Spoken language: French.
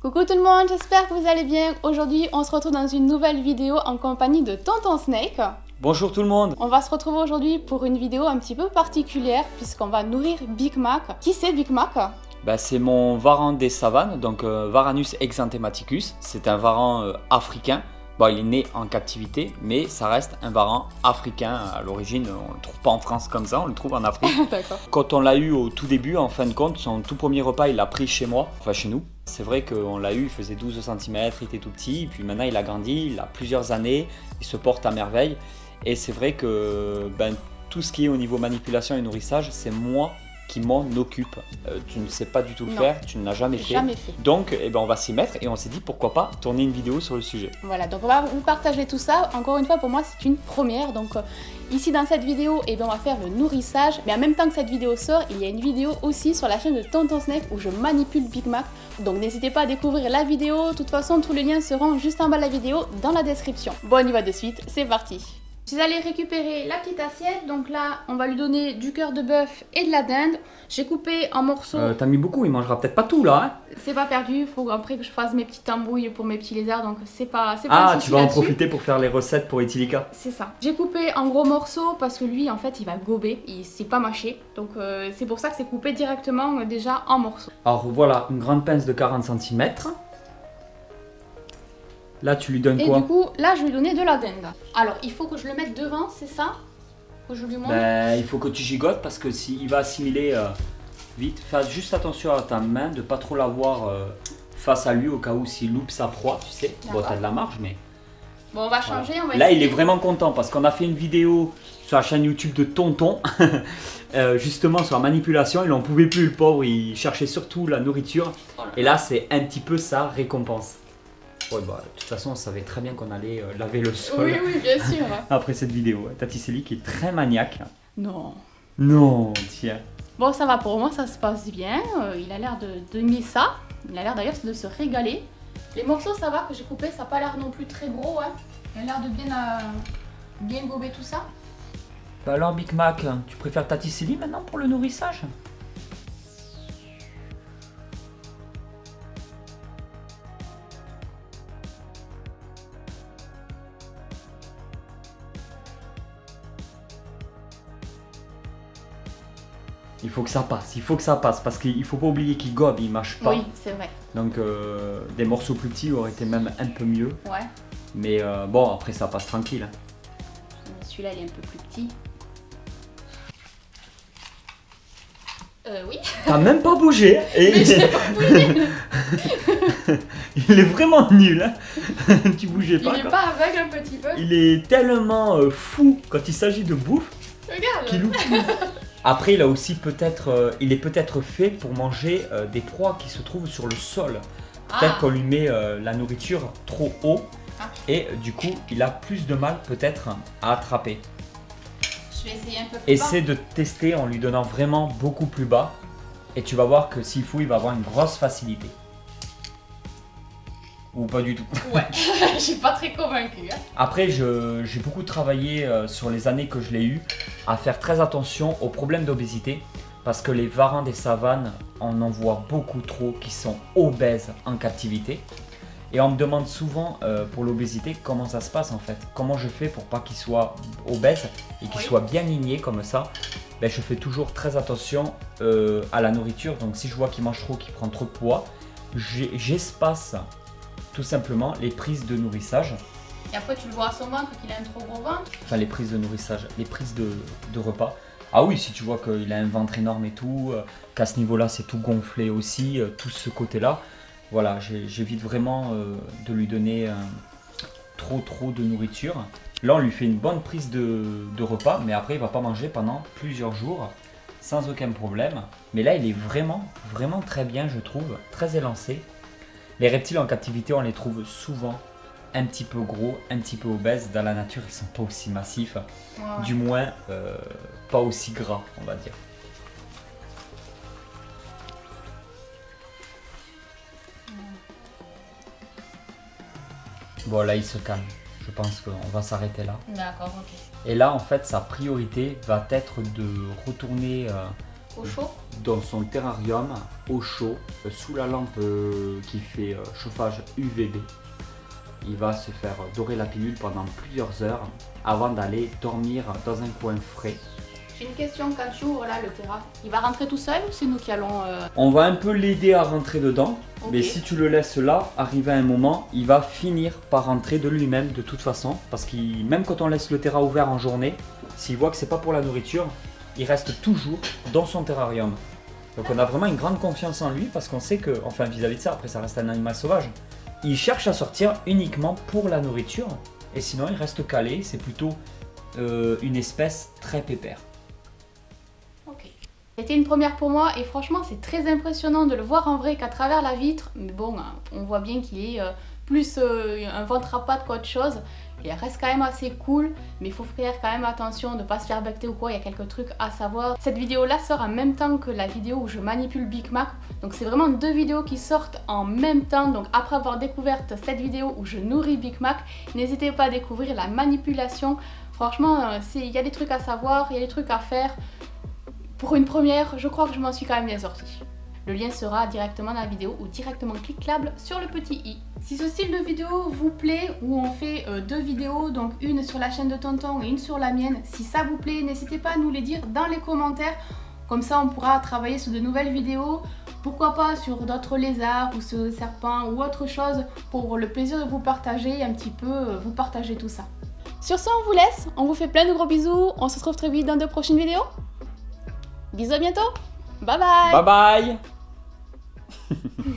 Coucou tout le monde, j'espère que vous allez bien. Aujourd'hui, on se retrouve dans une nouvelle vidéo en compagnie de Tonton Snake. Bonjour tout le monde. On va se retrouver aujourd'hui pour une vidéo un petit peu particulière puisqu'on va nourrir Big Mac. Qui c'est Big Mac? C'est mon varan des savanes, donc Varanus exanthematicus. C'est un varan africain. Bon, il est né en captivité, mais ça reste un varan africain. À l'origine, on ne le trouve pas en France comme ça, on le trouve en Afrique. D'accord. Quand on l'a eu au tout début, en fin de compte, son tout premier repas, il l'a pris chez moi, enfin chez nous. C'est vrai qu'on l'a eu, il faisait 12 cm, il était tout petit, puis maintenant il a grandi, il a plusieurs années, il se porte à merveille. Et c'est vrai que tout ce qui est au niveau manipulation et nourrissage, c'est moi qui m'en occupe. Tu ne sais pas du tout le faire, tu ne l'as jamais fait. Donc on va s'y mettre et on s'est dit pourquoi pas tourner une vidéo sur le sujet. Voilà, donc on va vous partager tout ça. Encore une fois, pour moi c'est une première. Donc ici dans cette vidéo, on va faire le nourrissage. Mais en même temps que cette vidéo sort, il y a une vidéo aussi sur la chaîne de Tonton Snake où je manipule Big Mac. Donc n'hésitez pas à découvrir la vidéo. De toute façon, tous les liens seront juste en bas de la vidéo dans la description. Bon, on y va de suite, c'est parti. Je suis allée récupérer la petite assiette, donc là on va lui donner du cœur de bœuf et de la dinde. J'ai coupé en morceaux. T'as mis beaucoup, il mangera peut-être pas tout là. Hein, c'est pas perdu, il faut après que je fasse mes petites tambouilles pour mes petits lézards, donc c'est pas Ah, tu vas en profiter pour faire les recettes pour Etilica. C'est ça. J'ai coupé en gros morceaux parce que lui en fait il va gober, il sait pas mâcher. Donc c'est pour ça que c'est coupé directement déjà en morceaux. Alors voilà, une grande pince de 40 cm. Là, tu lui donnes quoi? Et du coup, là, je vais lui donner de la dinde. Alors, il faut que je le mette devant, c'est ça? Que je lui montre? Il faut que tu gigotes parce que s'il va assimiler vite, fais juste attention à ta main de ne pas trop l'avoir face à lui au cas où s'il loupe sa proie, tu sais. Bon, t'as de la marge, mais... Bon, on va changer, on va Là, essayer. il est vraiment content parce qu'on a fait une vidéo sur la chaîne YouTube de Tonton, justement sur la manipulation. Il n'en pouvait plus, le pauvre, il cherchait surtout la nourriture. Et là, c'est un petit peu sa récompense. Ouais, de toute façon, on savait très bien qu'on allait laver le sol. Oui, oui, bien sûr. Après cette vidéo. Tati Célie qui est très maniaque. Non. Non, tiens. Bon, ça va pour moi, ça se passe bien. Il a l'air d'aimer ça. Il a l'air d'ailleurs de se régaler. Les morceaux, ça va, que j'ai coupé, ça n'a pas l'air non plus très gros. Hein. Il a l'air de bien gober tout ça. Alors, Big Mac, tu préfères Tati Célie maintenant pour le nourrissage? Il faut que ça passe, parce qu'il faut pas oublier qu'il gobe, il mâche pas. Oui, c'est vrai. Donc des morceaux plus petits auraient été même un peu mieux. Ouais. Mais bon, après ça passe tranquille. Celui-là, il est un peu plus petit. Oui. T'as même pas bougé. Et Mais j'ai pas bougé. il est vraiment nul. Hein. Tu bougeais pas. Il est pas aveugle un petit peu. Il est tellement fou quand il s'agit de bouffe. Regarde. Qu'il loupe tout. Après, il a aussi il est peut-être fait pour manger des proies qui se trouvent sur le sol. Peut-être qu'on lui met la nourriture trop haut et du coup, il a plus de mal peut-être à attraper. Je vais essayer un peu plus bas. Essaie de tester en lui donnant vraiment beaucoup plus bas et tu vas voir que s'il faut, il va avoir une grosse facilité. Ou pas du tout. Ouais, je suis pas très convaincue. Hein. Après, j'ai beaucoup travaillé sur les années que je l'ai eu à faire très attention aux problèmes d'obésité parce que les varans des savanes, on en voit beaucoup trop qui sont obèses en captivité. Et on me demande souvent pour l'obésité comment ça se passe en fait. Comment je fais pour pas qu'il soit obèse et qu'il soit bien ligné comme ça. Je fais toujours très attention à la nourriture. Donc si je vois qu'il mange trop, qu'il prend trop de poids, j'espace tout simplement les prises de nourrissage. Et après tu le vois à son ventre qu'il a un trop gros ventre. Enfin les prises de nourrissage, les prises de repas. Ah oui, si tu vois qu'il a un ventre énorme et tout, qu'à ce niveau-là c'est tout gonflé aussi, tout ce côté-là. Voilà, j'évite vraiment de lui donner trop de nourriture. Là on lui fait une bonne prise de repas, mais après il va pas manger pendant plusieurs jours sans aucun problème. Mais là il est vraiment très bien je trouve, très élancé. Les reptiles en captivité, on les trouve souvent un petit peu gros, un petit peu obèses. Dans la nature, ils sont pas aussi massifs. Ouais. Du moins, pas aussi gras, on va dire. Bon, là, il se calme. Je pense qu'on va s'arrêter là. D'accord, ok. Et là, en fait, sa priorité va être de retourner Au chaud? Dans son terrarium, au chaud, sous la lampe qui fait chauffage UVB. Il va se faire dorer la pilule pendant plusieurs heures avant d'aller dormir dans un coin frais. J'ai une question, quand tu ouvres là le terrain, il va rentrer tout seul ou c'est nous qui allons... On va un peu l'aider à rentrer dedans, Okay. mais si tu le laisses là, arrivé à un moment, il va finir par rentrer de lui-même de toute façon. Parce que même quand on laisse le terrain ouvert en journée, s'il voit que c'est pas pour la nourriture, il reste toujours dans son terrarium. Donc on a vraiment une grande confiance en lui parce qu'on sait que, enfin vis-à-vis de ça, après ça reste un animal sauvage, il cherche à sortir uniquement pour la nourriture et sinon il reste calé, c'est plutôt une espèce très pépère. Ok. C'était une première pour moi et franchement c'est très impressionnant de le voir en vrai qu'à travers la vitre, mais bon, on voit bien qu'il est plus un ventre à pattes qu'autre chose. Il reste quand même assez cool, mais il faut faire quand même attention de ne pas se faire becter ou quoi, il y a quelques trucs à savoir. Cette vidéo là sort en même temps que la vidéo où je manipule Big Mac, donc c'est vraiment deux vidéos qui sortent en même temps. Donc après avoir découvert cette vidéo où je nourris Big Mac, n'hésitez pas à découvrir la manipulation. Franchement, il y a des trucs à savoir, il y a des trucs à faire. Pour une première, je crois que je m'en suis quand même bien sortie. Le lien sera directement dans la vidéo ou directement cliquable sur le petit i. Si ce style de vidéo vous plaît, où on fait deux vidéos, donc une sur la chaîne de Tonton et une sur la mienne, si ça vous plaît, n'hésitez pas à nous les dire dans les commentaires. Comme ça, on pourra travailler sur de nouvelles vidéos. Pourquoi pas sur d'autres lézards ou sur des serpents ou autre chose pour le plaisir de vous partager un petit peu, vous partager tout ça. Sur ce, on vous laisse. On vous fait plein de gros bisous. On se retrouve très vite dans de prochaines vidéos. Bisous, à bientôt. Bye bye. Bye bye.